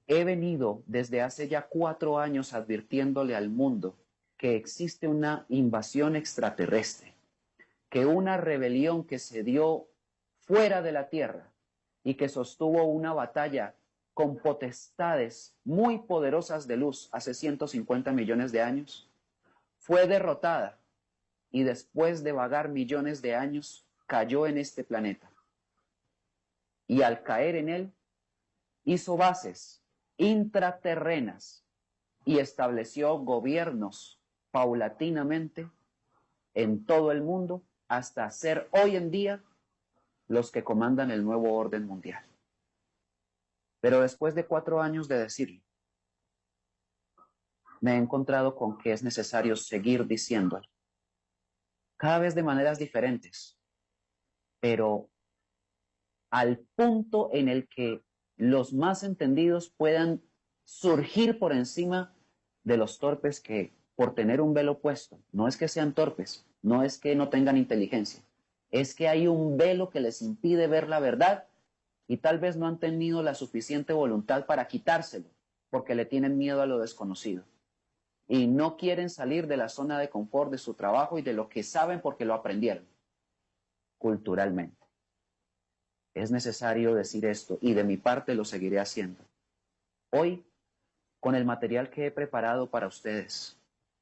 He venido desde hace ya 4 años advirtiéndole al mundo que existe una invasión extraterrestre, que una rebelión que se dio fuera de la Tierra y que sostuvo una batalla con potestades muy poderosas de luz hace 150 millones de años, fue derrotada y después de vagar millones de años cayó en este planeta. Y al caer en él, hizo bases intraterrenas y estableció gobiernos paulatinamente en todo el mundo hasta ser hoy en día los que comandan el nuevo orden mundial. Pero después de 4 años de decirlo, me he encontrado con que es necesario seguir diciéndolo, cada vez de maneras diferentes, pero al punto en el que los más entendidos puedan surgir por encima de los torpes que, por tener un velo puesto, no es que sean torpes, no es que no tengan inteligencia, es que hay un velo que les impide ver la verdad y tal vez no han tenido la suficiente voluntad para quitárselo, porque le tienen miedo a lo desconocido. Y no quieren salir de la zona de confort de su trabajo y de lo que saben porque lo aprendieron culturalmente. Es necesario decir esto y de mi parte lo seguiré haciendo. Hoy, con el material que he preparado para ustedes,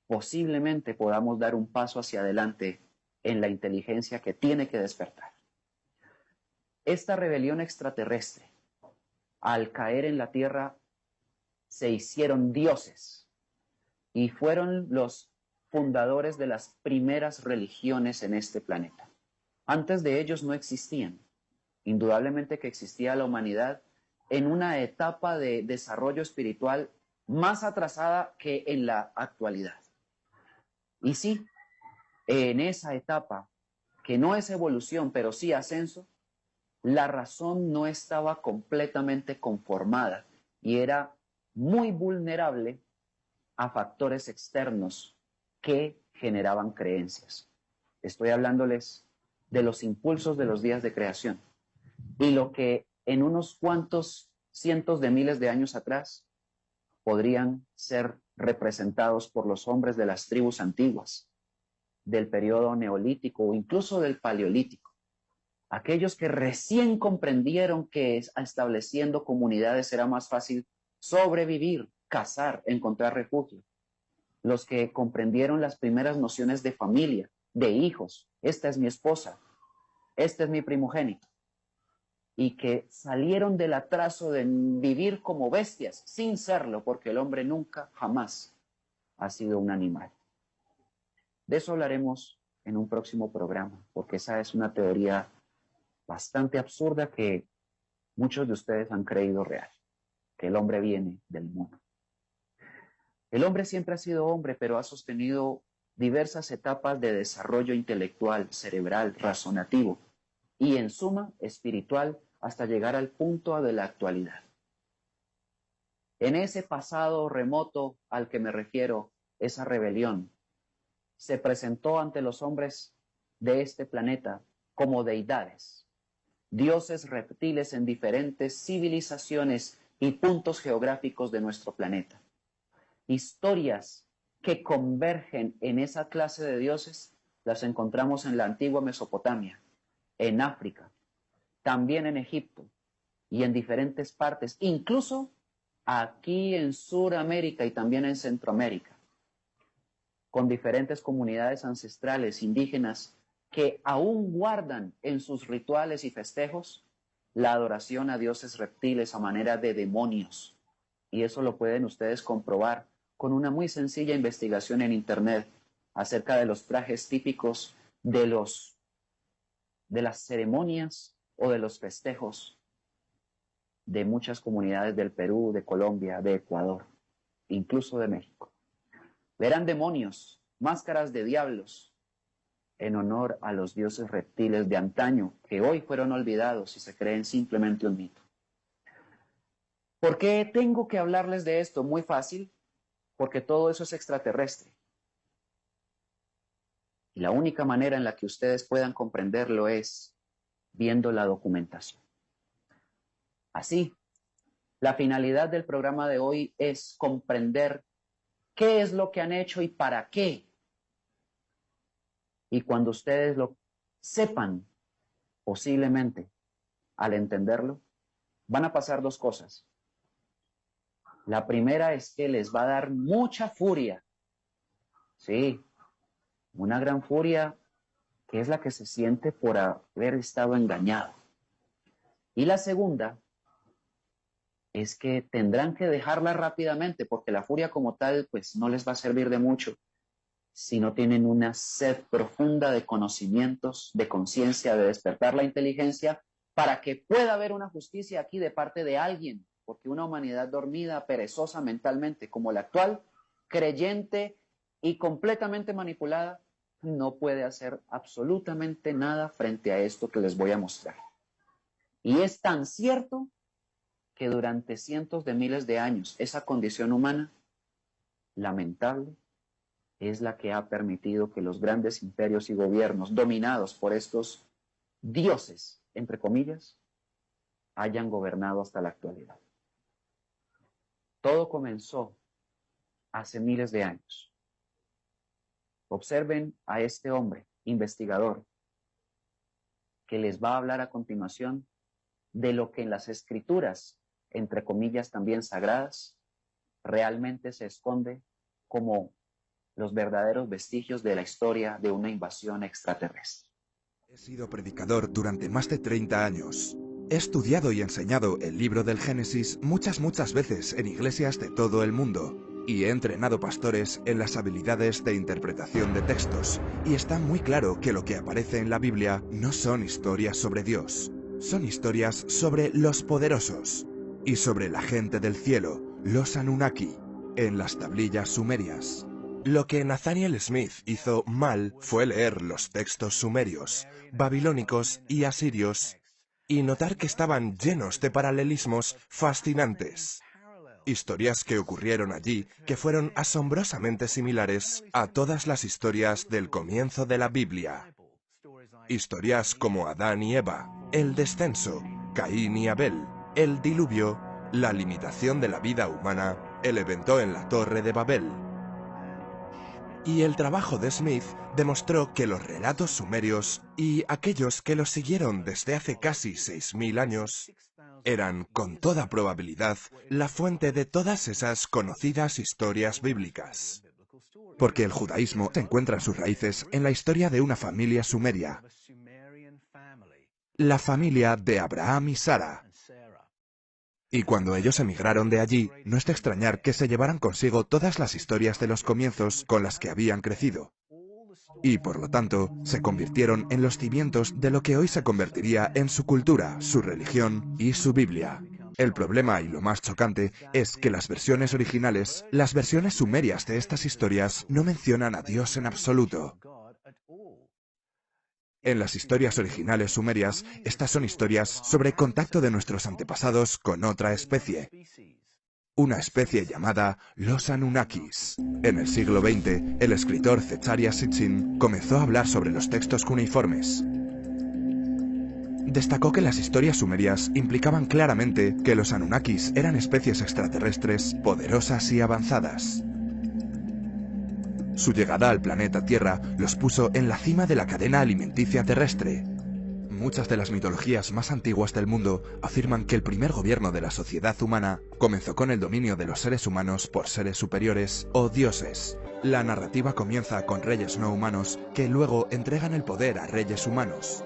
posiblemente podamos dar un paso hacia adelante en la inteligencia que tiene que despertar. Esta rebelión extraterrestre, al caer en la Tierra, se hicieron dioses y fueron los fundadores de las primeras religiones en este planeta. Antes de ellos no existían. Indudablemente que existía la humanidad en una etapa de desarrollo espiritual más atrasada que en la actualidad. Y sí, en esa etapa, que no es evolución, pero sí ascenso, la razón no estaba completamente conformada y era muy vulnerable a factores externos que generaban creencias. Estoy hablándoles de los impulsos de los días de creación y lo que en unos cuantos cientos de miles de años atrás podrían ser representados por los hombres de las tribus antiguas, del periodo neolítico o incluso del paleolítico. Aquellos que recién comprendieron que estableciendo comunidades era más fácil sobrevivir, cazar, encontrar refugio. Los que comprendieron las primeras nociones de familia, de hijos. Esta es mi esposa, este es mi primogénito. Y que salieron del atraso de vivir como bestias, sin serlo, porque el hombre nunca, jamás ha sido un animal. De eso hablaremos en un próximo programa, porque esa es una teoría bastante absurda que muchos de ustedes han creído real, que el hombre viene del mono. El hombre siempre ha sido hombre, pero ha sostenido diversas etapas de desarrollo intelectual, cerebral, razonativo y, en suma, espiritual, hasta llegar al punto de la actualidad. En ese pasado remoto al que me refiero, esa rebelión se presentó ante los hombres de este planeta como deidades, dioses reptiles en diferentes civilizaciones y puntos geográficos de nuestro planeta. Historias que convergen en esa clase de dioses las encontramos en la antigua Mesopotamia, en África, también en Egipto y en diferentes partes, incluso aquí en Sudamérica y también en Centroamérica, con diferentes comunidades ancestrales indígenas que aún guardan en sus rituales y festejos la adoración a dioses reptiles a manera de demonios. Y eso lo pueden ustedes comprobar con una muy sencilla investigación en internet acerca de los trajes típicos de las ceremonias o de los festejos de muchas comunidades del Perú, de Colombia, de Ecuador, incluso de México. Verán demonios, máscaras de diablos, en honor a los dioses reptiles de antaño, que hoy fueron olvidados y se creen simplemente un mito. ¿Por qué tengo que hablarles de esto? Muy fácil, porque todo eso es extraterrestre. Y la única manera en la que ustedes puedan comprenderlo es viendo la documentación. Así, La finalidad del programa de hoy es comprender qué es lo que han hecho y para qué. Y cuando ustedes lo sepan, posiblemente, al entenderlo, van a pasar dos cosas. La primera es que les va a dar mucha furia. Sí, una gran furia que es la que se siente por haber estado engañado. Y la segunda es que tendrán que dejarla rápidamente porque la furia como tal pues no les va a servir de mucho si no tienen una sed profunda de conocimientos, de conciencia, de despertar la inteligencia para que pueda haber una justicia aquí de parte de alguien, porque una humanidad dormida, perezosa mentalmente como la actual, creyente y completamente manipulada, no puede hacer absolutamente nada frente a esto que les voy a mostrar. Y es tan cierto que durante cientos de miles de años esa condición humana, lamentable, es la que ha permitido que los grandes imperios y gobiernos dominados por estos dioses, entre comillas, hayan gobernado hasta la actualidad. Todo comenzó hace miles de años. Observen a este hombre, investigador, que les va a hablar a continuación de lo que en las escrituras, entre comillas también sagradas, realmente se esconde como los verdaderos vestigios de la historia de una invasión extraterrestre. He sido predicador durante más de 30 años. He estudiado y enseñado el libro del Génesis muchas veces en iglesias de todo el mundo. Y he entrenado pastores en las habilidades de interpretación de textos. Y está muy claro que lo que aparece en la Biblia no son historias sobre Dios. Son historias sobre los poderosos. Y sobre la gente del cielo, los Anunnaki, en las tablillas sumerias. Lo que Nathaniel Smith hizo mal fue leer los textos sumerios, babilónicos y asirios y notar que estaban llenos de paralelismos fascinantes. Historias que ocurrieron allí que fueron asombrosamente similares a todas las historias del comienzo de la Biblia. Historias como Adán y Eva, el descenso, Caín y Abel, el diluvio, la limitación de la vida humana, el evento en la Torre de Babel. Y el trabajo de Smith demostró que los relatos sumerios y aquellos que los siguieron desde hace casi 6000 años eran, con toda probabilidad, la fuente de todas esas conocidas historias bíblicas. Porque el judaísmo encuentra sus raíces en la historia de una familia sumeria, la familia de Abraham y Sara. Y cuando ellos emigraron de allí, no es de extrañar que se llevaran consigo todas las historias de los comienzos con las que habían crecido. Y por lo tanto, se convirtieron en los cimientos de lo que hoy se convertiría en su cultura, su religión y su Biblia. El problema, y lo más chocante, es que las versiones originales, las versiones sumerias de estas historias, no mencionan a Dios en absoluto. En las historias originales sumerias, estas son historias sobre contacto de nuestros antepasados con otra especie. Una especie llamada los Anunnakis. En el siglo XX, el escritor Zecharia Sitchin comenzó a hablar sobre los textos cuneiformes. Destacó que las historias sumerias implicaban claramente que los Anunnakis eran especies extraterrestres poderosas y avanzadas. Su llegada al planeta Tierra los puso en la cima de la cadena alimenticia terrestre. Muchas de las mitologías más antiguas del mundo afirman que el primer gobierno de la sociedad humana comenzó con el dominio de los seres humanos por seres superiores o dioses. La narrativa comienza con reyes no humanos que luego entregan el poder a reyes humanos.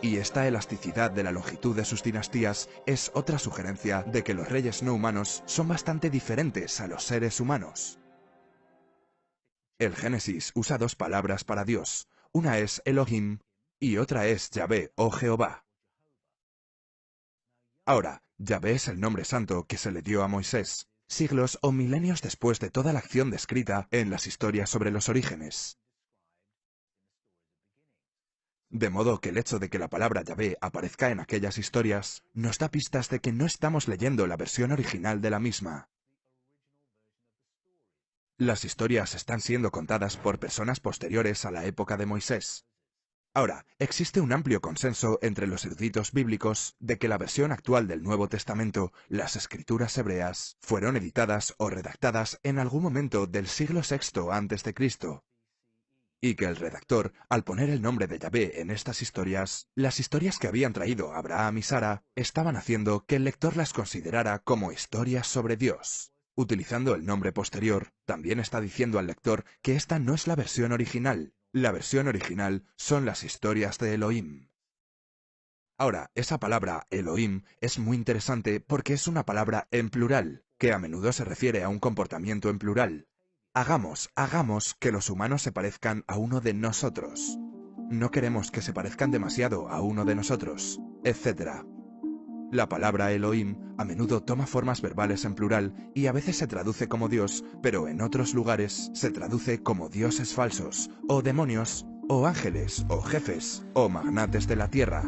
Y esta elasticidad de la longitud de sus dinastías es otra sugerencia de que los reyes no humanos son bastante diferentes a los seres humanos. El Génesis usa dos palabras para Dios. Una es Elohim y otra es Yahvé o Jehová. Ahora, Yahvé es el nombre santo que se le dio a Moisés, siglos o milenios después de toda la acción descrita en las historias sobre los orígenes. De modo que el hecho de que la palabra Yahvé aparezca en aquellas historias nos da pistas de que no estamos leyendo la versión original de la misma. Las historias están siendo contadas por personas posteriores a la época de Moisés. Ahora, existe un amplio consenso entre los eruditos bíblicos de que la versión actual del Nuevo Testamento, las Escrituras hebreas, fueron editadas o redactadas en algún momento del siglo VI a.C., y que el redactor, al poner el nombre de Yahvé en estas historias, las historias que habían traído Abraham y Sara, estaban haciendo que el lector las considerara como historias sobre Dios. Utilizando el nombre posterior, también está diciendo al lector que esta no es la versión original. La versión original son las historias de Elohim. Ahora, esa palabra Elohim es muy interesante porque es una palabra en plural, que a menudo se refiere a un comportamiento en plural. Hagamos que los humanos se parezcan a uno de nosotros. No queremos que se parezcan demasiado a uno de nosotros, etc. La palabra Elohim a menudo toma formas verbales en plural y a veces se traduce como Dios, pero en otros lugares se traduce como dioses falsos, o demonios, o ángeles, o jefes, o magnates de la tierra.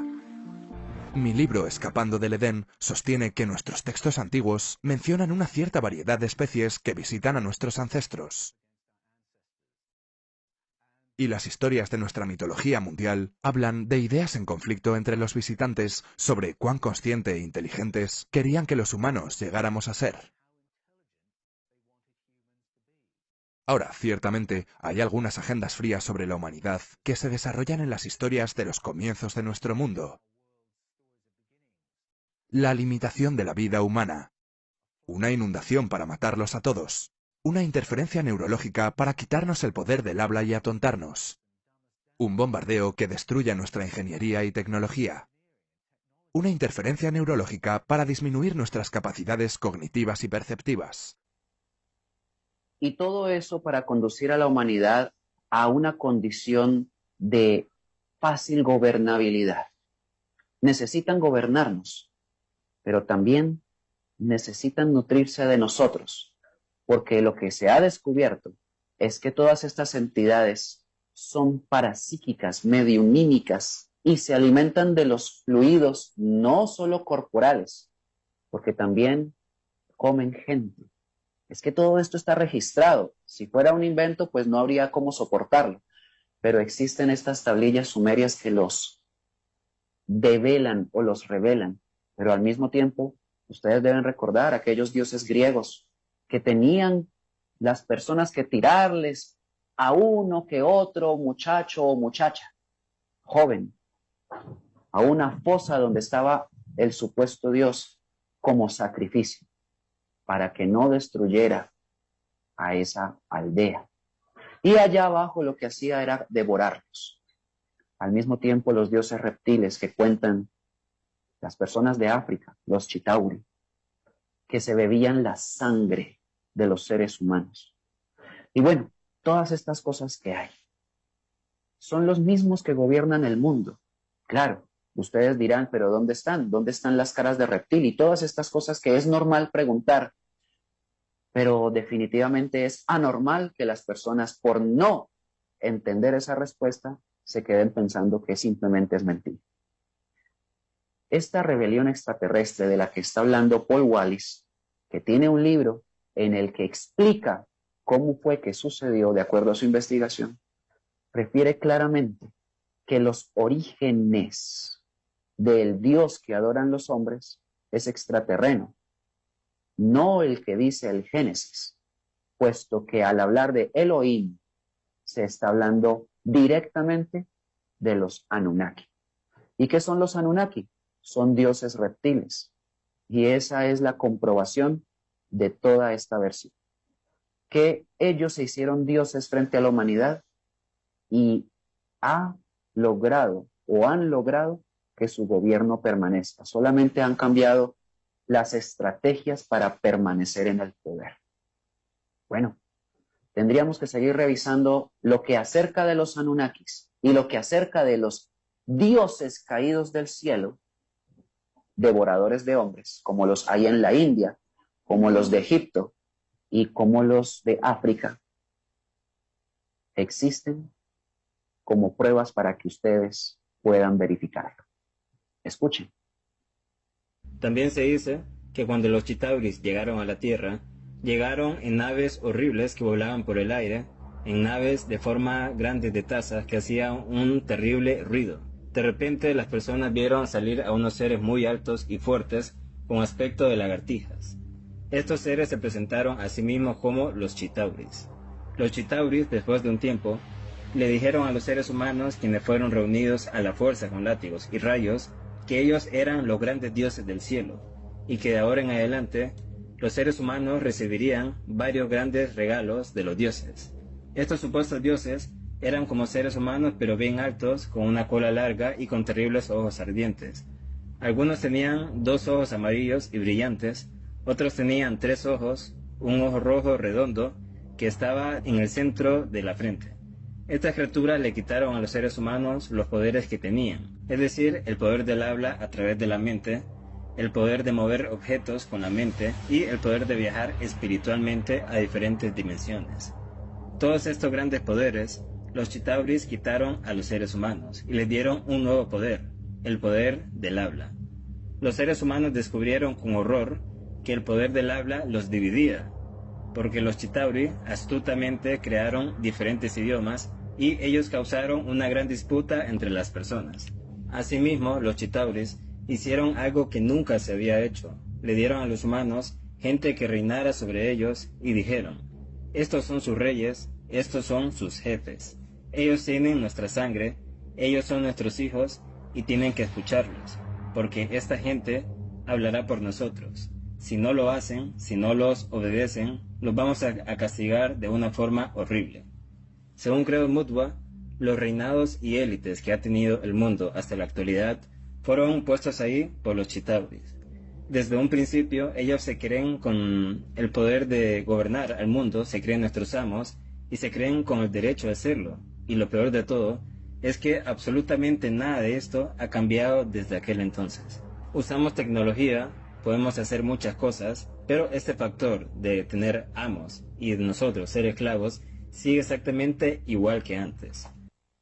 Mi libro Escapando del Edén sostiene que nuestros textos antiguos mencionan una cierta variedad de especies que visitan a nuestros ancestros. Y las historias de nuestra mitología mundial hablan de ideas en conflicto entre los visitantes sobre cuán consciente e inteligentes querían que los humanos llegáramos a ser. Ahora, ciertamente, hay algunas agendas frías sobre la humanidad que se desarrollan en las historias de los comienzos de nuestro mundo. La limitación de la vida humana. Una inundación para matarlos a todos. Una interferencia neurológica para quitarnos el poder del habla y atontarnos. Un bombardeo que destruya nuestra ingeniería y tecnología. Una interferencia neurológica para disminuir nuestras capacidades cognitivas y perceptivas. Y todo eso para conducir a la humanidad a una condición de fácil gobernabilidad. Necesitan gobernarnos, pero también necesitan nutrirse de nosotros, porque lo que se ha descubierto es que todas estas entidades son parapsíquicas, mediunímicas, y se alimentan de los fluidos no solo corporales, porque también comen gente. Es que todo esto está registrado. Si fuera un invento, pues no habría cómo soportarlo. Pero existen estas tablillas sumerias que los develan o los revelan. Pero al mismo tiempo, ustedes deben recordar aquellos dioses griegos que tenían las personas que tirarles a uno que otro muchacho o muchacha, joven, a una fosa donde estaba el supuesto dios como sacrificio, para que no destruyera a esa aldea. Y allá abajo lo que hacía era devorarlos. Al mismo tiempo los dioses reptiles que cuentan las personas de África, los chitauri, que se bebían la sangre de los seres humanos. Y bueno, todas estas cosas que hay son los mismos que gobiernan el mundo. Claro, ustedes dirán, pero ¿dónde están? ¿Dónde están las caras de reptil? Y todas estas cosas que es normal preguntar, pero definitivamente es anormal que las personas, por no entender esa respuesta, se queden pensando que simplemente es mentira. Esta rebelión extraterrestre de la que está hablando Paul Wallis, que tiene un libro en el que explica cómo fue que sucedió de acuerdo a su investigación, refiere claramente que los orígenes del Dios que adoran los hombres es extraterreno, no el que dice el Génesis, puesto que al hablar de Elohim se está hablando directamente de los Anunnaki. ¿Y qué son los Anunnaki? Son dioses reptiles. Y esa es la comprobación de toda esta versión. Que ellos se hicieron dioses frente a la humanidad y han logrado que su gobierno permanezca. Solamente han cambiado las estrategias para permanecer en el poder. Bueno, tendríamos que seguir revisando lo que acerca de los Anunnakis y lo que acerca de los dioses caídos del cielo, devoradores de hombres, como los hay en la India, como los de Egipto y como los de África, existen como pruebas para que ustedes puedan verificarlo. Escuchen. También se dice que cuando los chitauris llegaron a la Tierra, llegaron en naves horribles que volaban por el aire, en naves de forma grande de tazas que hacían un terrible ruido. De repente las personas vieron salir a unos seres muy altos y fuertes con aspecto de lagartijas. Estos seres se presentaron a sí mismos como los Chitauris. Los Chitauris, después de un tiempo, le dijeron a los seres humanos, quienes fueron reunidos a la fuerza con látigos y rayos, que ellos eran los grandes dioses del cielo, y que de ahora en adelante los seres humanos recibirían varios grandes regalos de los dioses. Estos supuestos dioses eran como seres humanos pero bien altos, con una cola larga y con terribles ojos ardientes. Algunos tenían 2 ojos amarillos y brillantes, otros tenían 3 ojos, un ojo rojo redondo que estaba en el centro de la frente. Estas criaturas le quitaron a los seres humanos los poderes que tenían, es decir, el poder del habla a través de la mente, el poder de mover objetos con la mente y el poder de viajar espiritualmente a diferentes dimensiones. Todos estos grandes poderes, los Chitauris quitaron a los seres humanos y les dieron un nuevo poder, el poder del habla. Los seres humanos descubrieron con horror que el poder del habla los dividía, porque los Chitauri astutamente crearon diferentes idiomas y ellos causaron una gran disputa entre las personas. Asimismo, los Chitauris hicieron algo que nunca se había hecho. Le dieron a los humanos gente que reinara sobre ellos y dijeron: estos son sus reyes, estos son sus jefes. Ellos tienen nuestra sangre, ellos son nuestros hijos y tienen que escucharlos, porque esta gente hablará por nosotros. Si no lo hacen, si no los obedecen, los vamos a castigar de una forma horrible. Según Credo Mutwa, los reinados y élites que ha tenido el mundo hasta la actualidad fueron puestos ahí por los Chitauris. Desde un principio ellos se creen con el poder de gobernar al mundo, se creen nuestros amos y se creen con el derecho de hacerlo. Y lo peor de todo es que absolutamente nada de esto ha cambiado desde aquel entonces. Usamos tecnología, podemos hacer muchas cosas, pero este factor de tener amos y de nosotros ser esclavos sigue exactamente igual que antes.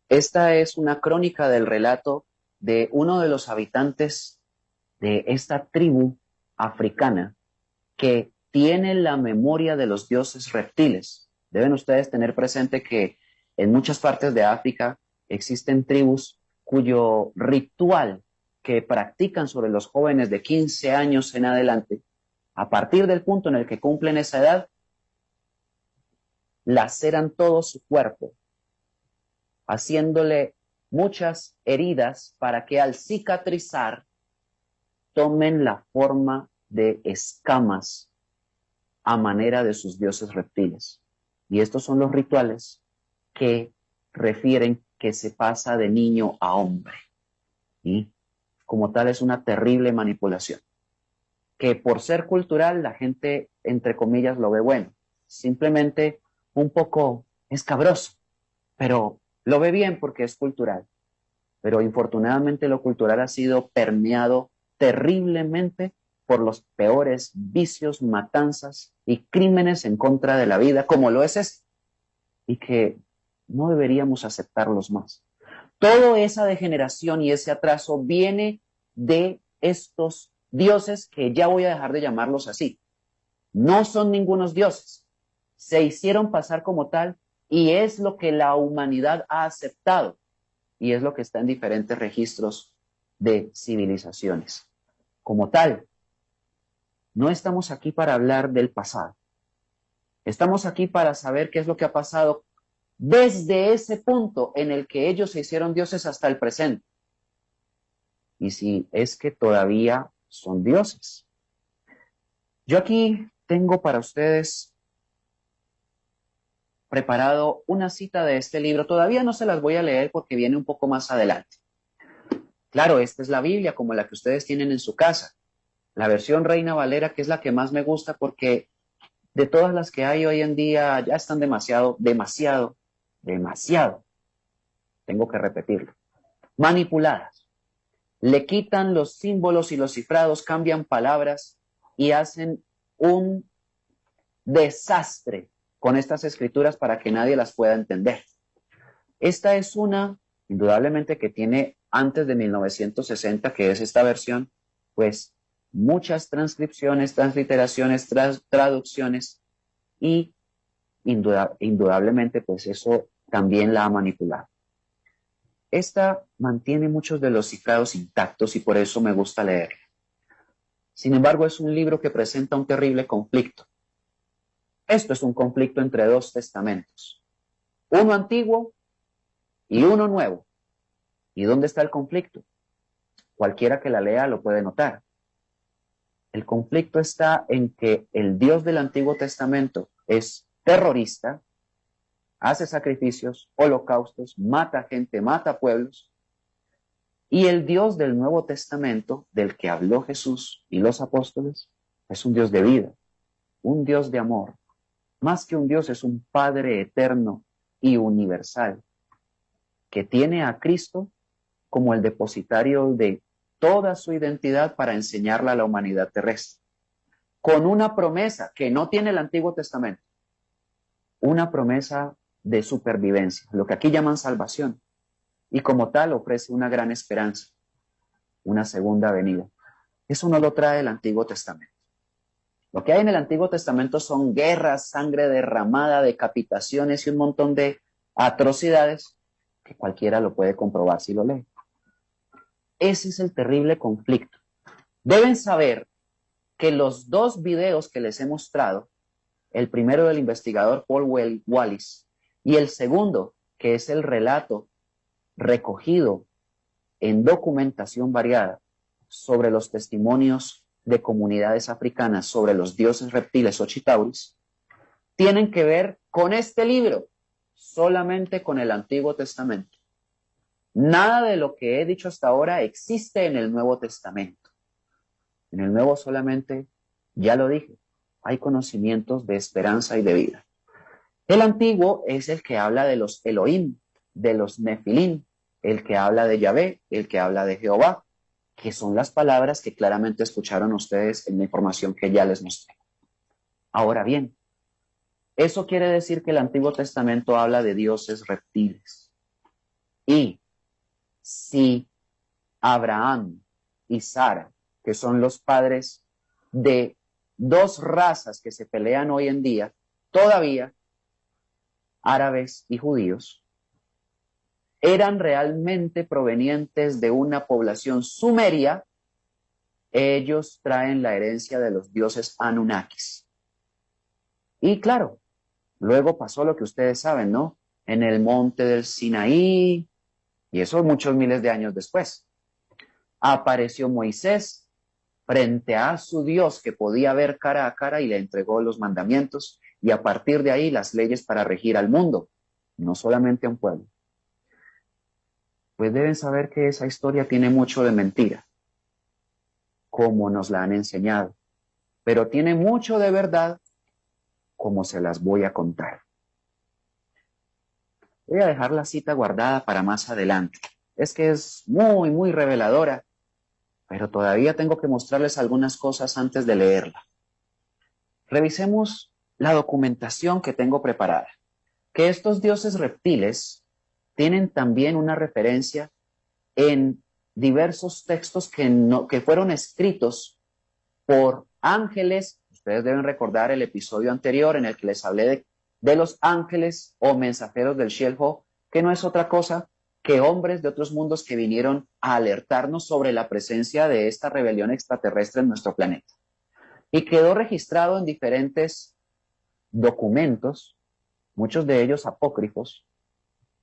Esta es una crónica del relato de uno de los habitantes de esta tribu africana que tiene la memoria de los dioses reptiles. Deben ustedes tener presente que en muchas partes de África existen tribus cuyo ritual que practican sobre los jóvenes de 15 años en adelante, a partir del punto en el que cumplen esa edad, laceran todo su cuerpo, haciéndole muchas heridas para que al cicatrizar tomen la forma de escamas a manera de sus dioses reptiles. Y estos son los rituales que refieren que se pasa de niño a hombre. Y como tal es una terrible manipulación, que por ser cultural la gente, entre comillas, lo ve bueno. Simplemente un poco escabroso, pero lo ve bien porque es cultural. Pero infortunadamente lo cultural ha sido permeado terriblemente por los peores vicios, matanzas y crímenes en contra de la vida, como lo es este, y que no deberíamos aceptarlos más. Toda esa degeneración y ese atraso viene de estos dioses que ya voy a dejar de llamarlos así. No son ningunos dioses. Se hicieron pasar como tal y es lo que la humanidad ha aceptado y es lo que está en diferentes registros de civilizaciones. Como tal, no estamos aquí para hablar del pasado. Estamos aquí para saber qué es lo que ha pasado desde ese punto en el que ellos se hicieron dioses hasta el presente. Y si es que todavía son dioses. Yo aquí tengo para ustedes preparado una cita de este libro. Todavía no se las voy a leer porque viene un poco más adelante. Claro, esta es la Biblia como la que ustedes tienen en su casa. La versión Reina Valera, que es la que más me gusta porque de todas las que hay hoy en día ya están demasiado, tengo que repetirlo, manipuladas. Le quitan los símbolos y los cifrados, cambian palabras y hacen un desastre con estas escrituras para que nadie las pueda entender. Esta es una, indudablemente, que tiene antes de 1960, que es esta versión, pues muchas transcripciones, transliteraciones, traducciones, y indudablemente, pues eso también la ha manipulado. Esta mantiene muchos de los cifrados intactos y por eso me gusta leerla. Sin embargo, es un libro que presenta un terrible conflicto. Esto es un conflicto entre dos testamentos, uno antiguo y uno nuevo. ¿Y dónde está el conflicto? Cualquiera que la lea lo puede notar. El conflicto está en que el Dios del Antiguo Testamento es terrorista, hace sacrificios, holocaustos, mata gente, mata pueblos, y el Dios del Nuevo Testamento, del que habló Jesús y los apóstoles, es un Dios de vida, un Dios de amor. Más que un Dios, es un Padre eterno y universal, que tiene a Cristo como el depositario de toda su identidad para enseñarla a la humanidad terrestre, con una promesa que no tiene el Antiguo Testamento, una promesa de supervivencia, lo que aquí llaman salvación, y como tal ofrece una gran esperanza, una segunda venida. Eso no lo trae el Antiguo Testamento. Lo que hay en el Antiguo Testamento son guerras, sangre derramada, decapitaciones y un montón de atrocidades que cualquiera lo puede comprobar si lo lee. Ese es el terrible conflicto. Deben saber que los dos videos que les he mostrado, el primero del investigador Paul Wallis y el segundo, que es el relato recogido en documentación variada sobre los testimonios de comunidades africanas sobre los dioses reptiles o chitauris, tienen que ver con este libro, solamente con el Antiguo Testamento. Nada de lo que he dicho hasta ahora existe en el Nuevo Testamento. En el Nuevo solamente, ya lo dije, hay conocimientos de esperanza y de vida. El Antiguo es el que habla de los Elohim, de los Nefilim, el que habla de Yahvé, el que habla de Jehová, que son las palabras que claramente escucharon ustedes en la información que ya les mostré. Ahora bien, eso quiere decir que el Antiguo Testamento habla de dioses reptiles. Y si Abraham y Sara, que son los padres de dos razas que se pelean hoy en día, todavía árabes y judíos, eran realmente provenientes de una población sumeria, ellos traen la herencia de los dioses Anunnakis. Y claro, luego pasó lo que ustedes saben, ¿no? En el monte del Sinaí, y eso muchos miles de años después, apareció Moisés frente a su Dios que podía ver cara a cara y le entregó los mandamientos y a partir de ahí las leyes para regir al mundo, no solamente a un pueblo. Pues deben saber que esa historia tiene mucho de mentira, como nos la han enseñado, pero tiene mucho de verdad, como se las voy a contar. Voy a dejar la cita guardada para más adelante. Es que es muy, muy reveladora, pero todavía tengo que mostrarles algunas cosas antes de leerla. Revisemos la documentación que tengo preparada. Que estos dioses reptiles tienen también una referencia en diversos textos que fueron escritos por ángeles. Ustedes deben recordar el episodio anterior en el que les hablé de los ángeles o mensajeros del Shelho, que no es otra cosa que hombres de otros mundos que vinieron a alertarnos sobre la presencia de esta rebelión extraterrestre en nuestro planeta. Y quedó registrado en diferentes documentos, muchos de ellos apócrifos,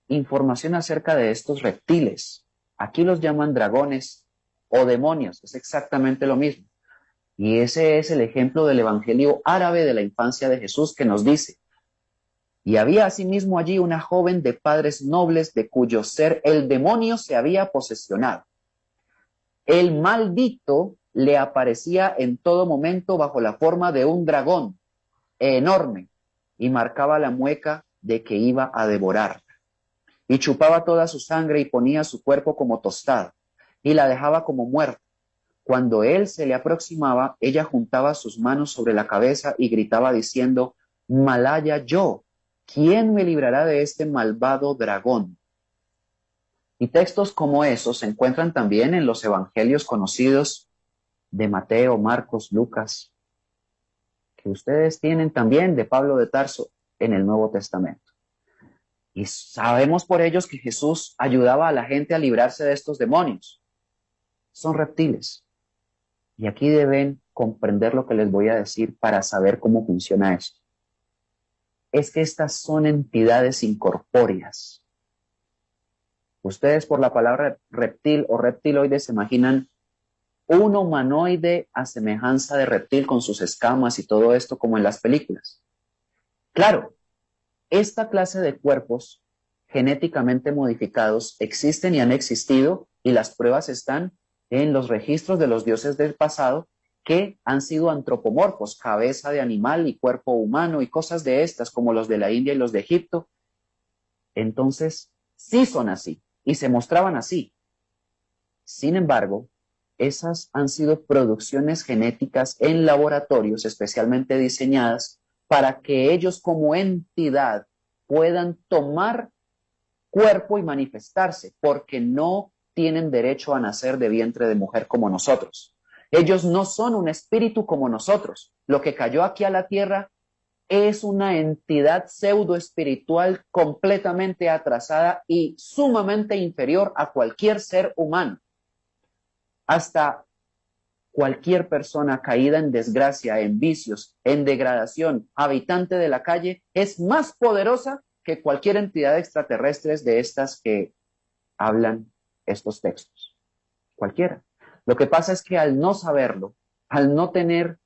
información acerca de estos reptiles. Aquí los llaman dragones o demonios, es exactamente lo mismo. Y ese es el ejemplo del evangelio árabe de la infancia de Jesús que nos dice: y había asimismo allí una joven de padres nobles de cuyo ser el demonio se había posesionado. El maldito le aparecía en todo momento bajo la forma de un dragón enorme y marcaba la mueca de que iba a devorarla. Y chupaba toda su sangre y ponía su cuerpo como tostada y la dejaba como muerta. Cuando él se le aproximaba, ella juntaba sus manos sobre la cabeza y gritaba diciendo: Malaya yo, ¿quién me librará de este malvado dragón? Y textos como esos se encuentran también en los evangelios conocidos de Mateo, Marcos, Lucas, que ustedes tienen también de Pablo de Tarso, en el Nuevo Testamento. Y sabemos por ellos que Jesús ayudaba a la gente a librarse de estos demonios. Son reptiles. Y aquí deben comprender lo que les voy a decir para saber cómo funciona esto. Es que estas son entidades incorpóreas. Ustedes por la palabra reptil o reptiloide se imaginan un humanoide a semejanza de reptil con sus escamas y todo esto como en las películas. Claro, esta clase de cuerpos genéticamente modificados existen y han existido, y las pruebas están en los registros de los dioses del pasado que han sido antropomorfos, cabeza de animal y cuerpo humano y cosas de estas como los de la India y los de Egipto. Entonces, sí son así y se mostraban así. Sin embargo, esas han sido producciones genéticas en laboratorios especialmente diseñadas para que ellos como entidad puedan tomar cuerpo y manifestarse, porque no tienen derecho a nacer de vientre de mujer como nosotros. Ellos no son un espíritu como nosotros. Lo que cayó aquí a la tierra es una entidad pseudo espiritual completamente atrasada y sumamente inferior a cualquier ser humano. Hasta cualquier persona caída en desgracia, en vicios, en degradación, habitante de la calle, es más poderosa que cualquier entidad extraterrestre de estas que hablan estos textos. Cualquiera. Lo que pasa es que al no saberlo, al no tener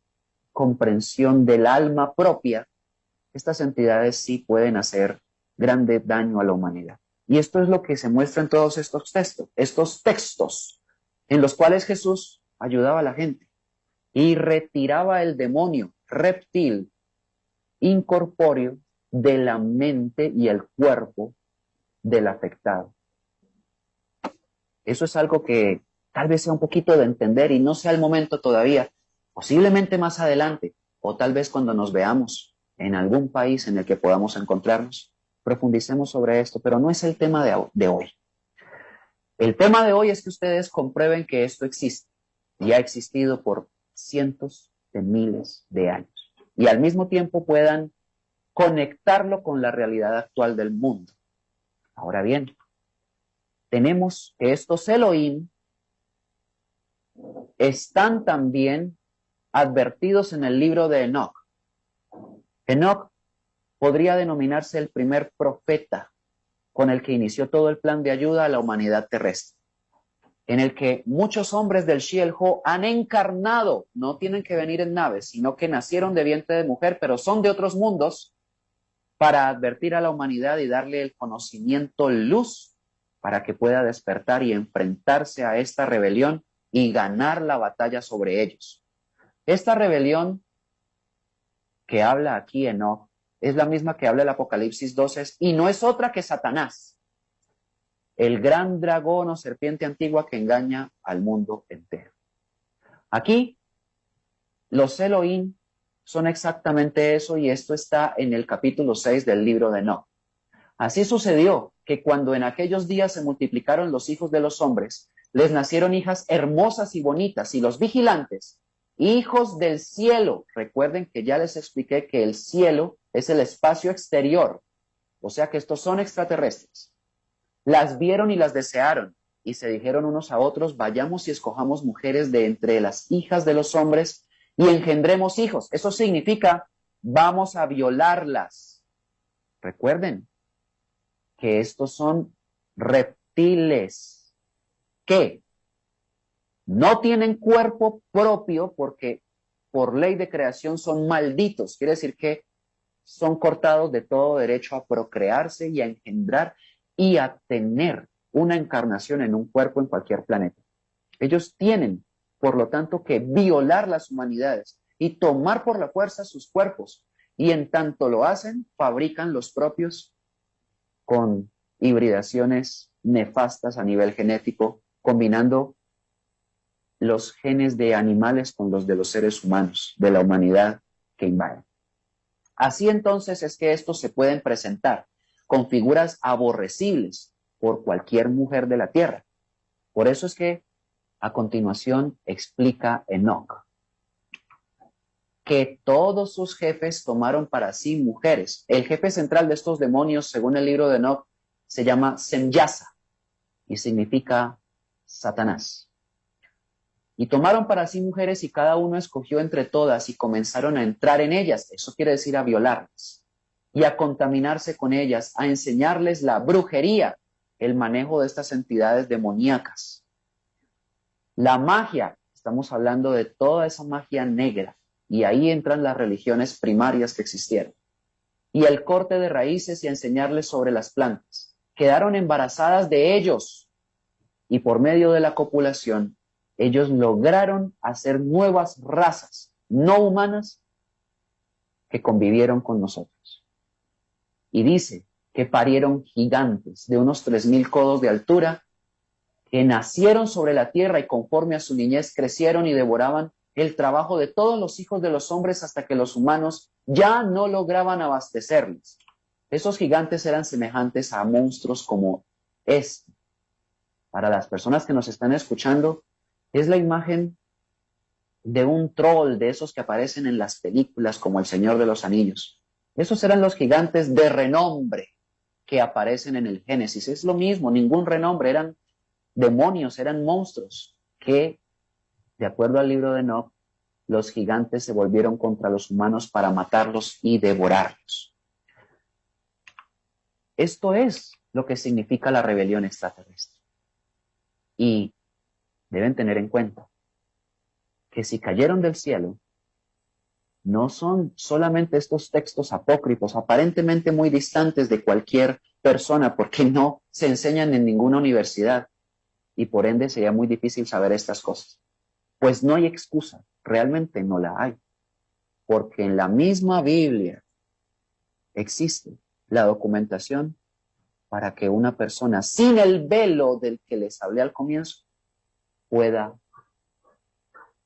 comprensión del alma propia, estas entidades sí pueden hacer grande daño a la humanidad. Y esto es lo que se muestra en todos estos textos en los cuales Jesús ayudaba a la gente y retiraba el demonio reptil incorpóreo de la mente y el cuerpo del afectado. Eso es algo que tal vez sea un poquito de entender y no sea el momento todavía, posiblemente más adelante, o tal vez cuando nos veamos en algún país en el que podamos encontrarnos, profundicemos sobre esto, pero no es el tema de hoy. El tema de hoy es que ustedes comprueben que esto existe y ha existido por cientos de miles de años y al mismo tiempo puedan conectarlo con la realidad actual del mundo. Ahora bien, tenemos que estos Elohim están también advertidos en el libro de Enoc. Enoc podría denominarse el primer profeta con el que inició todo el plan de ayuda a la humanidad terrestre, en el que muchos hombres del Shiel-Ho han encarnado, no tienen que venir en naves, sino que nacieron de vientre de mujer, pero son de otros mundos, para advertir a la humanidad y darle el conocimiento luz para que pueda despertar y enfrentarse a esta rebelión y ganar la batalla sobre ellos. Esta rebelión que habla aquí Enoc es la misma que habla el Apocalipsis 12 y no es otra que Satanás, el gran dragón o serpiente antigua que engaña al mundo entero. Aquí los Elohim son exactamente eso y esto está en el capítulo 6 del libro de Enoc. Así sucedió que cuando en aquellos días se multiplicaron los hijos de los hombres, les nacieron hijas hermosas y bonitas y los vigilantes, hijos del cielo. Recuerden que ya les expliqué que el cielo es el espacio exterior, o sea que estos son extraterrestres. Las vieron y las desearon y se dijeron unos a otros, vayamos y escojamos mujeres de entre las hijas de los hombres y engendremos hijos. Eso significa, vamos a violarlas. Recuerden que estos son reptiles que no tienen cuerpo propio porque por ley de creación son malditos. Quiere decir que son cortados de todo derecho a procrearse y a engendrar y a tener una encarnación en un cuerpo en cualquier planeta. Ellos tienen, por lo tanto, que violar las humanidades y tomar por la fuerza sus cuerpos. Y en tanto lo hacen, fabrican los propios con hibridaciones nefastas a nivel genético, combinando los genes de animales con los de los seres humanos, de la humanidad que invaden. Así entonces es que estos se pueden presentar con figuras aborrecibles por cualquier mujer de la tierra. Por eso es que a continuación explica Enoc. que todos sus jefes tomaron para sí mujeres. El jefe central de estos demonios, según el libro de Enoch, se llama Semyasa y significa Satanás. Y tomaron para sí mujeres y cada uno escogió entre todas y comenzaron a entrar en ellas, eso quiere decir a violarlas, y a contaminarse con ellas, a enseñarles la brujería, el manejo de estas entidades demoníacas. La magia, estamos hablando de toda esa magia negra, y ahí entran las religiones primarias que existieron. Y el corte de raíces y a enseñarles sobre las plantas. Quedaron embarazadas de ellos, y por medio de la copulación, ellos lograron hacer nuevas razas no humanas que convivieron con nosotros. Y dice que parieron gigantes de unos 3,000 codos de altura, que nacieron sobre la tierra y conforme a su niñez crecieron y devoraban el trabajo de todos los hijos de los hombres hasta que los humanos ya no lograban abastecerles. Esos gigantes eran semejantes a monstruos como este. Para las personas que nos están escuchando, es la imagen de un troll, de esos que aparecen en las películas como El Señor de los Anillos. Esos eran los gigantes de renombre que aparecen en el Génesis. Es lo mismo, ningún renombre, eran demonios, eran monstruos que, de acuerdo al libro de Enoch, los gigantes se volvieron contra los humanos para matarlos y devorarlos. Esto es lo que significa la rebelión extraterrestre. Y deben tener en cuenta que si cayeron del cielo, no son solamente estos textos apócrifos, aparentemente muy distantes de cualquier persona, porque no se enseñan en ninguna universidad, y por ende sería muy difícil saber estas cosas. Pues no hay excusa, realmente no la hay, porque en la misma Biblia existe la documentación para que una persona sin el velo del que les hablé al comienzo pueda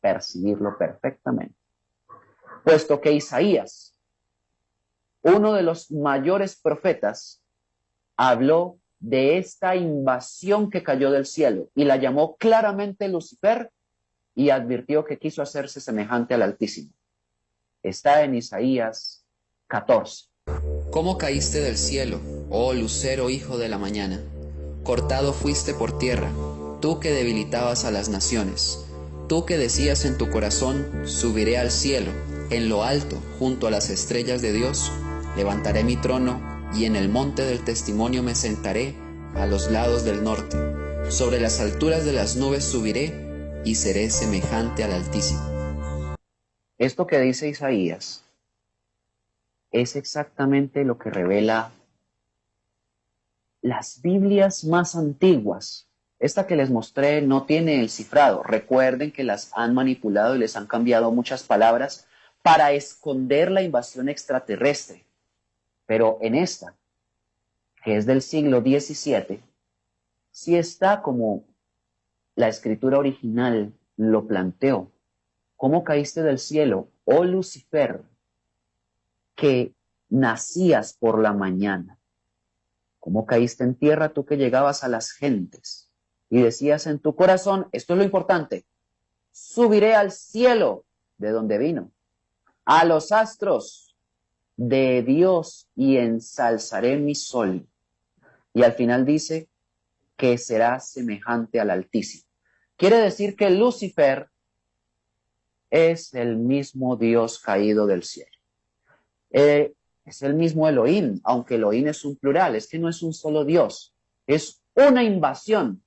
percibirlo perfectamente. Puesto que Isaías, uno de los mayores profetas, habló de esta invasión que cayó del cielo y la llamó claramente Lucifer y advirtió que quiso hacerse semejante al Altísimo. Está en Isaías 14. ¿Cómo caíste del cielo, oh lucero hijo de la mañana? Cortado fuiste por tierra, tú que debilitabas a las naciones. Tú que decías en tu corazón, subiré al cielo, en lo alto, junto a las estrellas de Dios, levantaré mi trono, y en el monte del testimonio me sentaré, a los lados del norte. Sobre las alturas de las nubes subiré, y seré semejante al Altísimo. Esto que dice Isaías es exactamente lo que revela las Biblias más antiguas. Esta que les mostré no tiene el cifrado. Recuerden que las han manipulado y les han cambiado muchas palabras para esconder la invasión extraterrestre. Pero en esta, que es del siglo XVII, sí está como la escritura original lo planteó. ¿Cómo caíste del cielo, oh Lucifer, que nacías por la mañana? ¿Cómo caíste en tierra tú que llegabas a las gentes y decías en tu corazón, esto es lo importante, subiré al cielo de donde vino, a los astros de Dios y ensalzaré mi sol? Y al final dice que será semejante al Altísimo. Quiere decir que Lucifer es el mismo Dios caído del cielo. Es el mismo Elohim, aunque Elohim es un plural, es que no es un solo Dios, es una invasión.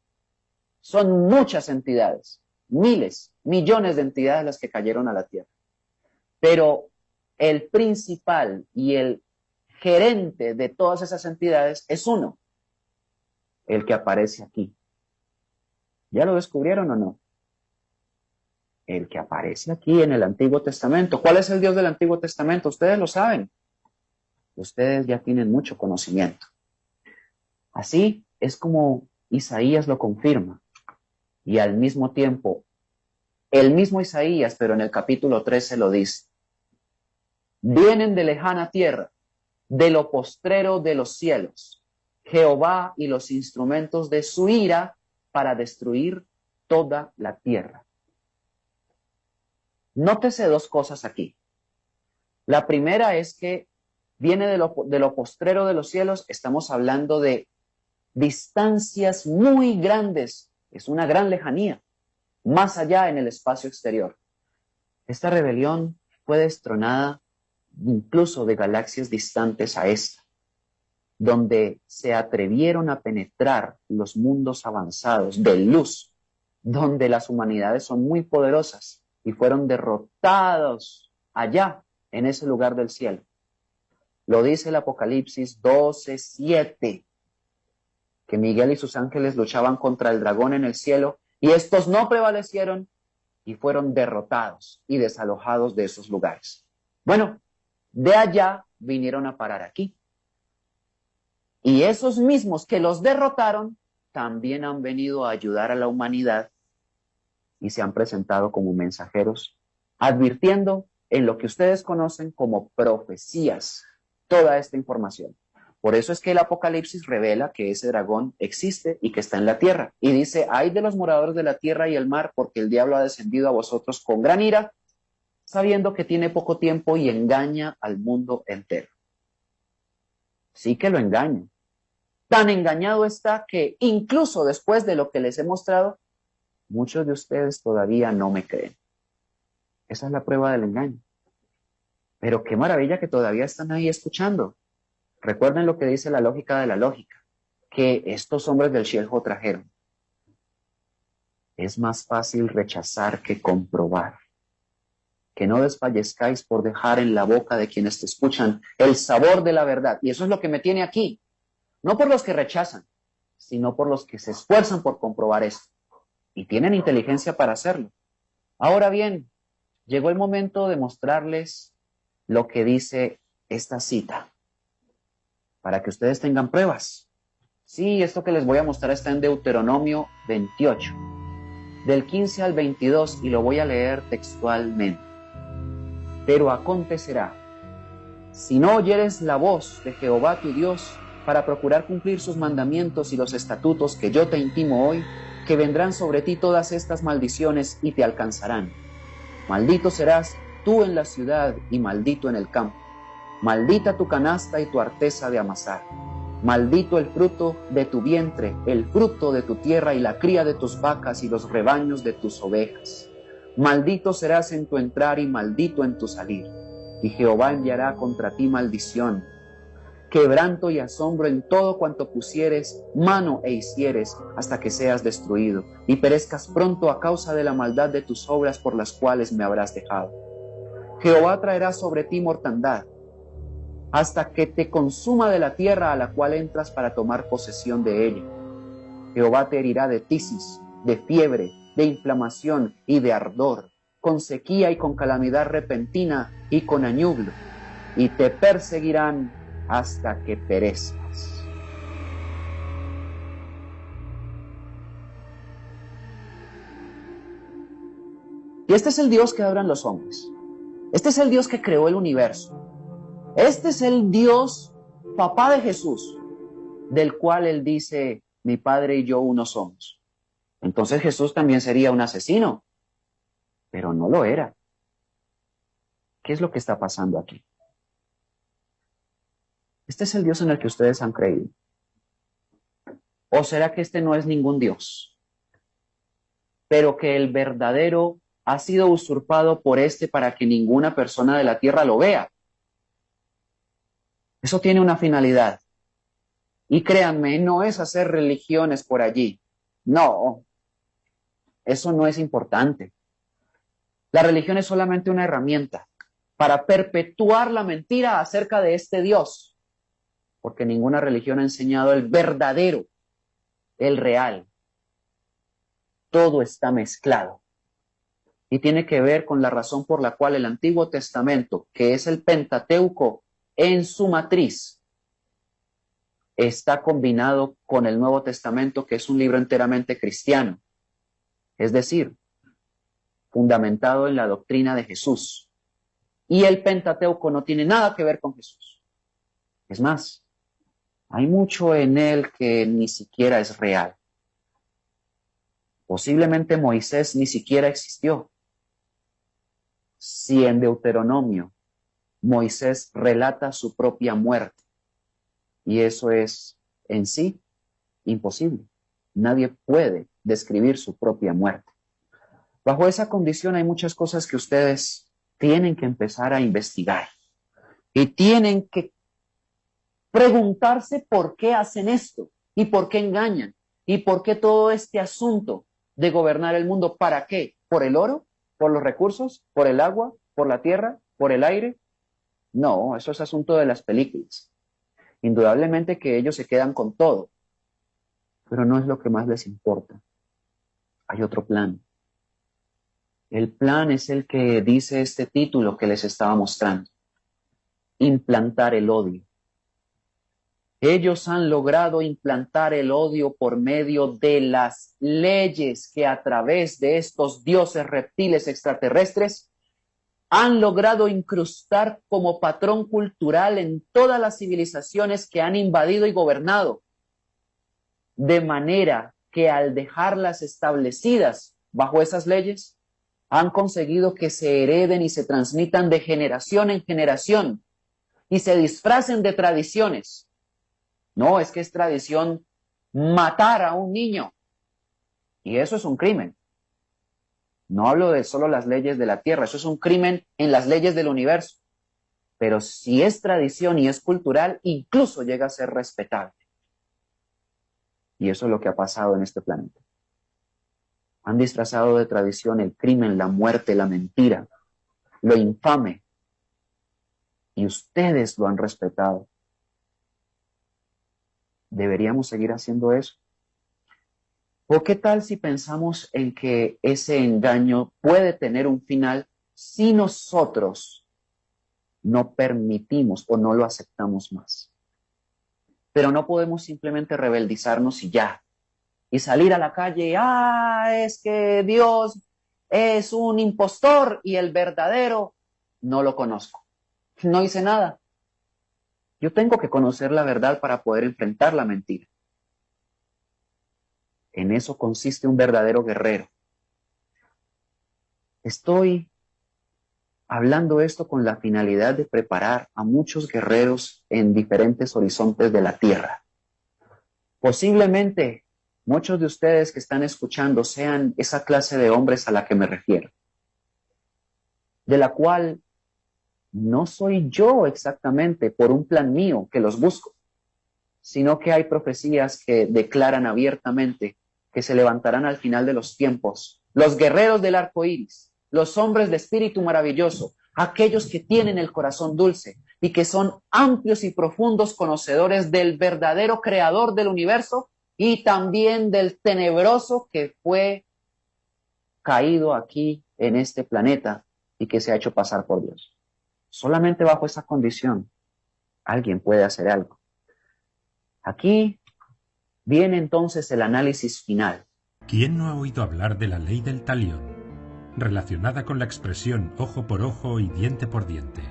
Son muchas entidades, miles, millones de entidades las que cayeron a la tierra. Pero el principal y el gerente de todas esas entidades es uno, el que aparece aquí. ¿Ya lo descubrieron o no? El que aparece aquí en el Antiguo Testamento. ¿Cuál es el Dios del Antiguo Testamento? Ustedes lo saben. Ustedes ya tienen mucho conocimiento. Así es como Isaías lo confirma. Y al mismo tiempo, el mismo Isaías, pero en el capítulo 13 lo dice. Vienen de lejana tierra, de lo postrero de los cielos, Jehová y los instrumentos de su ira para destruir toda la tierra. Nótese dos cosas aquí. La primera es que viene de lo postrero de los cielos. Estamos hablando de distancias muy grandes. Es una gran lejanía, más allá en el espacio exterior. Esta rebelión fue destronada incluso de galaxias distantes a esta, donde se atrevieron a penetrar los mundos avanzados de luz, donde las humanidades son muy poderosas y fueron derrotados allá, en ese lugar del cielo. Lo dice el Apocalipsis 12:7, que Miguel y sus ángeles luchaban contra el dragón en el cielo y estos no prevalecieron y fueron derrotados y desalojados de esos lugares. Bueno, de allá vinieron a parar aquí. Y esos mismos que los derrotaron también han venido a ayudar a la humanidad y se han presentado como mensajeros, advirtiendo en lo que ustedes conocen como profecías toda esta información. Por eso es que el Apocalipsis revela que ese dragón existe y que está en la tierra. Y dice, ay de los moradores de la tierra y el mar, porque el diablo ha descendido a vosotros con gran ira, sabiendo que tiene poco tiempo y engaña al mundo entero. Sí que lo engaña. Tan engañado está que incluso después de lo que les he mostrado, muchos de ustedes todavía no me creen. Esa es la prueba del engaño. Pero qué maravilla que todavía están ahí escuchando. Recuerden lo que dice la lógica de la lógica, que estos hombres del Sheljo trajeron. Es más fácil rechazar que comprobar. Que no desfallezcáis por dejar en la boca de quienes te escuchan el sabor de la verdad. Y eso es lo que me tiene aquí. No por los que rechazan, sino por los que se esfuerzan por comprobar esto. Y tienen inteligencia para hacerlo. Ahora bien, llegó el momento de mostrarles lo que dice esta cita, para que ustedes tengan pruebas. Sí, esto que les voy a mostrar está en Deuteronomio 28, del 15 al 22, y lo voy a leer textualmente. Pero acontecerá, si no oyeres la voz de Jehová tu Dios, para procurar cumplir sus mandamientos y los estatutos que yo te intimo hoy, que vendrán sobre ti todas estas maldiciones y te alcanzarán. Maldito serás tú en la ciudad y maldito en el campo. Maldita tu canasta y tu arteza de amasar. Maldito el fruto de tu vientre, el fruto de tu tierra y la cría de tus vacas y los rebaños de tus ovejas. Maldito serás en tu entrar y maldito en tu salir. Y Jehová enviará contra ti maldición, quebranto y asombro en todo cuanto pusieres mano e hicieres, hasta que seas destruido y perezcas pronto a causa de la maldad de tus obras por las cuales me habrás dejado. Jehová traerá sobre ti mortandad, hasta que te consuma de la tierra a la cual entras para tomar posesión de ella. Jehová te herirá de tisis, de fiebre, de inflamación y de ardor, con sequía y con calamidad repentina y con añublo, y te perseguirán hasta que perezcas. Y este es el Dios que adoran los hombres. Este es el Dios que creó el universo. Este es el Dios, papá de Jesús, del cual él dice, mi padre y yo uno somos. Entonces Jesús también sería un asesino, pero no lo era. ¿Qué es lo que está pasando aquí? Este es el Dios en el que ustedes han creído. ¿O será que este no es ningún Dios, pero que el verdadero ha sido usurpado por este para que ninguna persona de la tierra lo vea? Eso tiene una finalidad. Y créanme, no es hacer religiones por allí. No, eso no es importante. La religión es solamente una herramienta para perpetuar la mentira acerca de este Dios, porque ninguna religión ha enseñado el verdadero, el real. Todo está mezclado y tiene que ver con la razón por la cual el Antiguo Testamento, que es el Pentateuco en su matriz, está combinado con el Nuevo Testamento, que es un libro enteramente cristiano, es decir, fundamentado en la doctrina de Jesús. Y el Pentateuco no tiene nada que ver con Jesús. Es más, hay mucho en él que ni siquiera es real. Posiblemente Moisés ni siquiera existió. Si en Deuteronomio Moisés relata su propia muerte. Y eso es en sí imposible. Nadie puede describir su propia muerte. Bajo esa condición hay muchas cosas que ustedes tienen que empezar a investigar. Y tienen que preguntarse por qué hacen esto y por qué engañan y por qué todo este asunto de gobernar el mundo. ¿Para qué? ¿Por el oro? ¿Por los recursos? ¿Por el agua? ¿Por la tierra? ¿Por el aire? No, eso es asunto de las películas. Indudablemente que ellos se quedan con todo, pero no es lo que más les importa. Hay otro plan. El plan es el que dice este título que les estaba mostrando. Implantar el odio. Ellos han logrado implantar el odio por medio de las leyes que a través de estos dioses reptiles extraterrestres han logrado incrustar como patrón cultural en todas las civilizaciones que han invadido y gobernado, de manera que al dejarlas establecidas bajo esas leyes, han conseguido que se hereden y se transmitan de generación en generación y se disfracen de tradiciones. No, es que es tradición matar a un niño, y eso es un crimen. No hablo de solo las leyes de la tierra, eso es un crimen en las leyes del universo. Pero si es tradición y es cultural, incluso llega a ser respetable. Y eso es lo que ha pasado en este planeta. Han disfrazado de tradición el crimen, la muerte, la mentira, lo infame. Y ustedes lo han respetado. ¿Deberíamos seguir haciendo eso? ¿O qué tal si pensamos en que ese engaño puede tener un final si nosotros no permitimos o no lo aceptamos más? Pero no podemos simplemente rebeldizarnos y ya, y salir a la calle, es que Dios es un impostor y el verdadero no lo conozco. No hice nada. Yo tengo que conocer la verdad para poder enfrentar la mentira. En eso consiste un verdadero guerrero. Estoy hablando esto con la finalidad de preparar a muchos guerreros en diferentes horizontes de la tierra. Posiblemente muchos de ustedes que están escuchando sean esa clase de hombres a la que me refiero, de la cual no soy yo exactamente por un plan mío que los busco, sino que hay profecías que declaran abiertamente que se levantarán al final de los tiempos, los guerreros del arco iris, los hombres de espíritu maravilloso, aquellos que tienen el corazón dulce y que son amplios y profundos conocedores del verdadero creador del universo y también del tenebroso que fue caído aquí en este planeta y que se ha hecho pasar por Dios. Solamente bajo esa condición alguien puede hacer algo. Aquí viene entonces el análisis final. ¿Quién no ha oído hablar de la ley del talión, relacionada con la expresión ojo por ojo y diente por diente?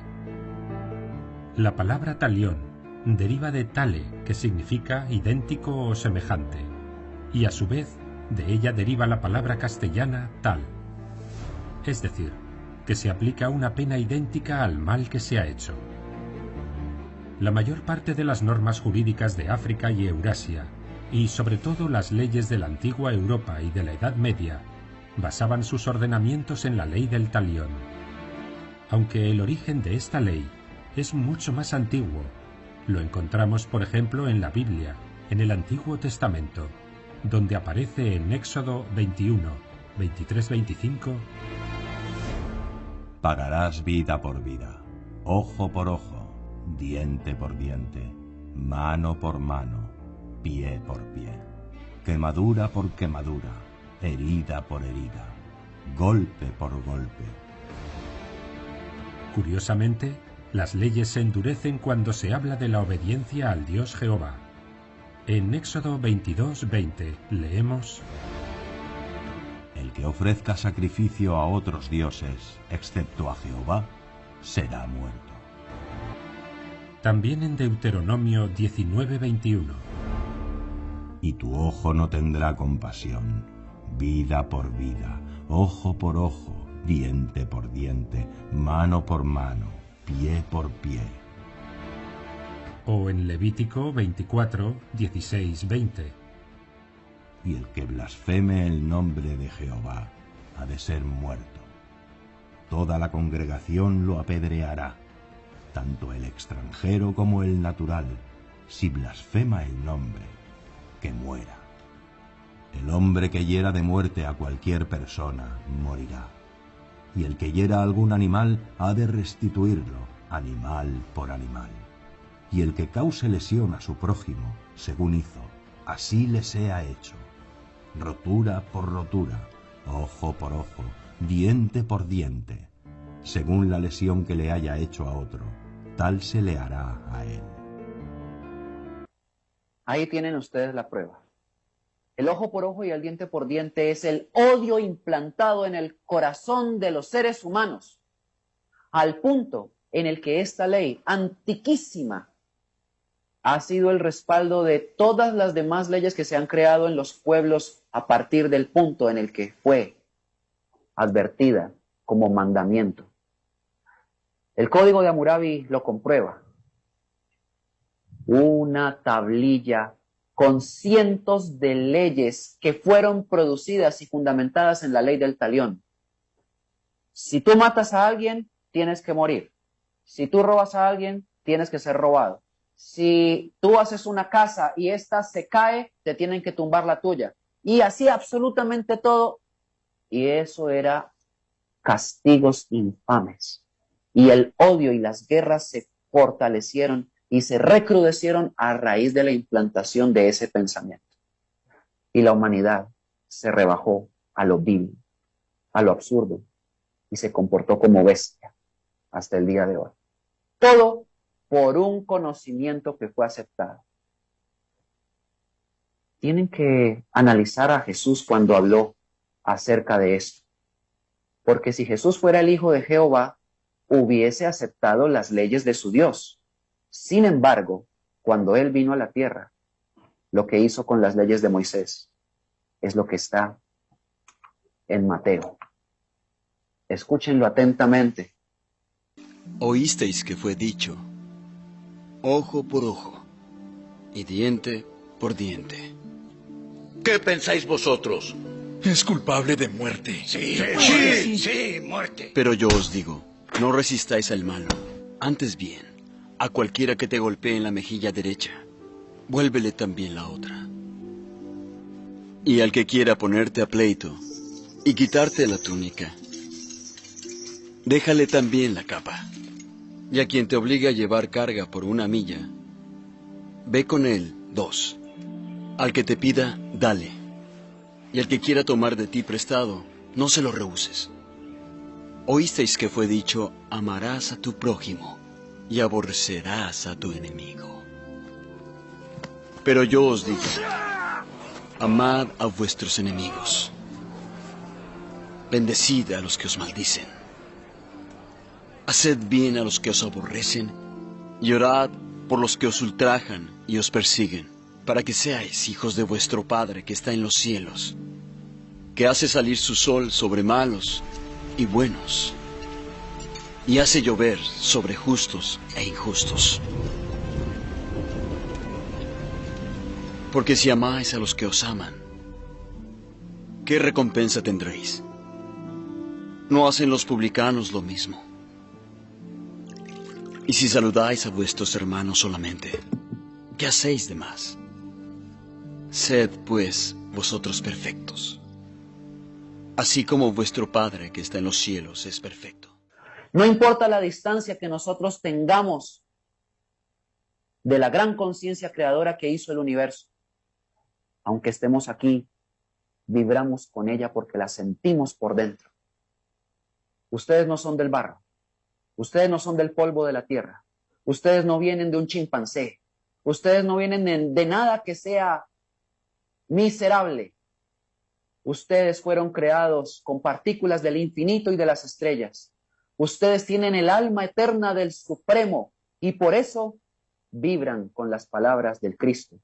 La palabra talión deriva de tale, que significa idéntico o semejante, y a su vez de ella deriva la palabra castellana tal, es decir, que se aplica una pena idéntica al mal que se ha hecho. La mayor parte de las normas jurídicas de África y Eurasia, y sobre todo las leyes de la antigua Europa y de la Edad Media, basaban sus ordenamientos en la ley del talión. Aunque el origen de esta ley es mucho más antiguo, lo encontramos por ejemplo en la Biblia, en el Antiguo Testamento, donde aparece en Éxodo 21, 23-25: Pagarás vida por vida, ojo por ojo, diente por diente, mano por mano, pie por pie, quemadura por quemadura, herida por herida, golpe por golpe. Curiosamente, las leyes se endurecen cuando se habla de la obediencia al Dios Jehová. En Éxodo 22:20 leemos: El que ofrezca sacrificio a otros dioses, excepto a Jehová, será muerto. También en Deuteronomio 19:21: Y tu ojo no tendrá compasión, vida por vida, ojo por ojo, diente por diente, mano por mano, pie por pie. O en Levítico 24, 16, 20. Y el que blasfeme el nombre de Jehová ha de ser muerto. Toda la congregación lo apedreará, tanto el extranjero como el natural, si blasfema el nombre, que muera. El hombre que hiera de muerte a cualquier persona morirá, y el que hiera a algún animal ha de restituirlo, animal por animal. Y el que cause lesión a su prójimo, según hizo, así le sea hecho. Rotura por rotura, ojo por ojo, diente por diente. Según la lesión que le haya hecho a otro, tal se le hará a él. Ahí tienen ustedes la prueba. El ojo por ojo y el diente por diente es el odio implantado en el corazón de los seres humanos, al punto en el que esta ley antiquísima ha sido el respaldo de todas las demás leyes que se han creado en los pueblos a partir del punto en el que fue advertida como mandamiento. El Código de Hammurabi lo comprueba. Una tablilla con cientos de leyes que fueron producidas y fundamentadas en la ley del talión. Si tú matas a alguien, tienes que morir. Si tú robas a alguien, tienes que ser robado. Si tú haces una casa y ésta se cae, te tienen que tumbar la tuya. Y así absolutamente todo. Y eso era castigos infames. Y el odio y las guerras se fortalecieron y se recrudecieron a raíz de la implantación de ese pensamiento. Y la humanidad se rebajó a lo vil, a lo absurdo, y se comportó como bestia hasta el día de hoy. Todo por un conocimiento que fue aceptado. Tienen que analizar a Jesús cuando habló acerca de esto. Porque si Jesús fuera el Hijo de Jehová, hubiese aceptado las leyes de su Dios. Sin embargo, cuando Él vino a la tierra, lo que hizo con las leyes de Moisés es lo que está en Mateo. Escúchenlo atentamente. Oísteis que fue dicho, ojo por ojo y diente por diente. ¿Qué pensáis vosotros? Es culpable de muerte. Sí, muerte. Pero yo os digo, no resistáis al malo, antes bien, a cualquiera que te golpee en la mejilla derecha, vuélvele también la otra. Y al que quiera ponerte a pleito y quitarte la túnica, déjale también la capa. Y a quien te obligue a llevar carga por 1 milla, ve con él 2. Al que te pida, dale. Y al que quiera tomar de ti prestado, no se lo rehuses. Oísteis que fue dicho, amarás a tu prójimo y aborrecerás a tu enemigo. Pero yo os digo, amad a vuestros enemigos, bendecid a los que os maldicen, haced bien a los que os aborrecen y orad por los que os ultrajan y os persiguen, para que seáis hijos de vuestro Padre que está en los cielos, que hace salir su sol sobre malos y buenos, y hace llover sobre justos e injustos. Porque si amáis a los que os aman, ¿qué recompensa tendréis? ¿No hacen los publicanos lo mismo? Y si saludáis a vuestros hermanos solamente, ¿qué hacéis de más? Sed, pues, vosotros perfectos, así como vuestro Padre que está en los cielos es perfecto. No importa la distancia que nosotros tengamos de la gran conciencia creadora que hizo el universo, aunque estemos aquí, vibramos con ella porque la sentimos por dentro. Ustedes no son del barro, ustedes no son del polvo de la tierra, ustedes no vienen de un chimpancé, ustedes no vienen de nada que sea miserable. Ustedes fueron creados con partículas del infinito y de las estrellas. Ustedes tienen el alma eterna del Supremo y por eso vibran con las palabras del Cristo,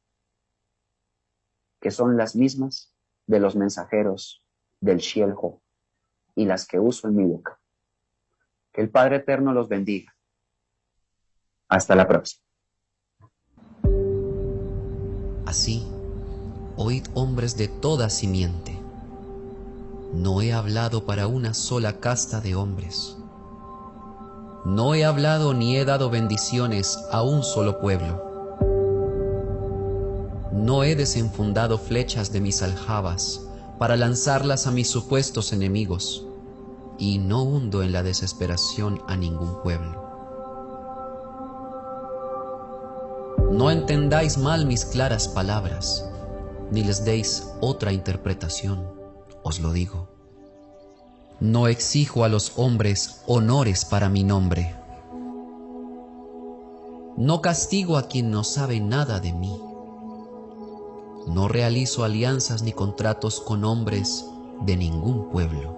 que son las mismas de los mensajeros del Shielho y las que uso en mi boca. Que el Padre Eterno los bendiga Hasta la próxima. Así, oíd hombres de toda simiente. No he hablado para una sola casta de hombres. No he hablado ni he dado bendiciones a un solo pueblo. No he desenfundado flechas de mis aljabas para lanzarlas a mis supuestos enemigos, y no hundo en la desesperación a ningún pueblo. No entendáis mal mis claras palabras, ni les deis otra interpretación, os lo digo. No exijo a los hombres honores para mi nombre. No castigo a quien no sabe nada de mí. No realizo alianzas ni contratos con hombres de ningún pueblo.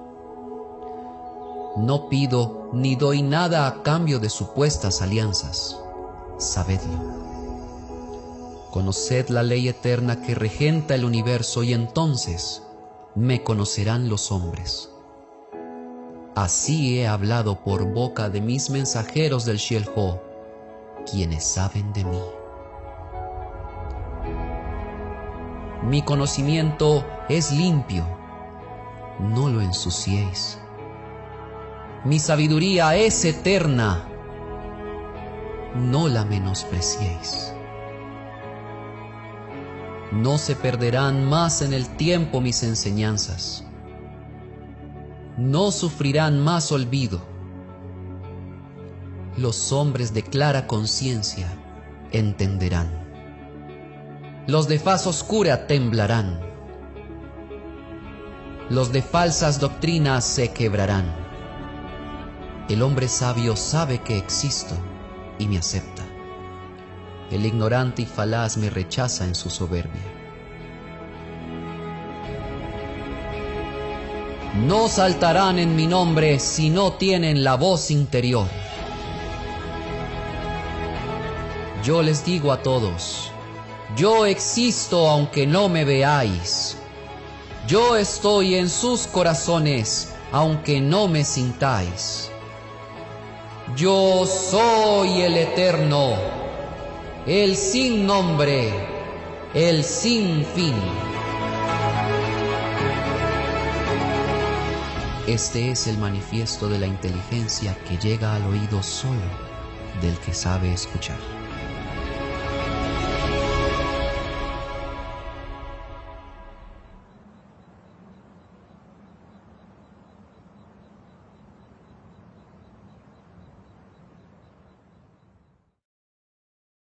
No pido ni doy nada a cambio de supuestas alianzas. Sabedlo. Conoced la ley eterna que regenta el universo y entonces me conocerán los hombres. Así he hablado por boca de mis mensajeros del Sheol-Ho, quienes saben de mí. Mi conocimiento es limpio, no lo ensuciéis. Mi sabiduría es eterna, no la menospreciéis. No se perderán más en el tiempo mis enseñanzas. No sufrirán más olvido. Los hombres de clara conciencia entenderán. Los de faz oscura temblarán. Los de falsas doctrinas se quebrarán. El hombre sabio sabe que existo y me acepta. El ignorante y falaz me rechaza en su soberbia. No saltarán en mi nombre si no tienen la voz interior. Yo les digo a todos, yo existo aunque no me veáis. Yo estoy en sus corazones aunque no me sintáis. Yo soy el Eterno, el sin nombre, el sin fin. Este es el manifiesto de la inteligencia que llega al oído solo del que sabe escuchar.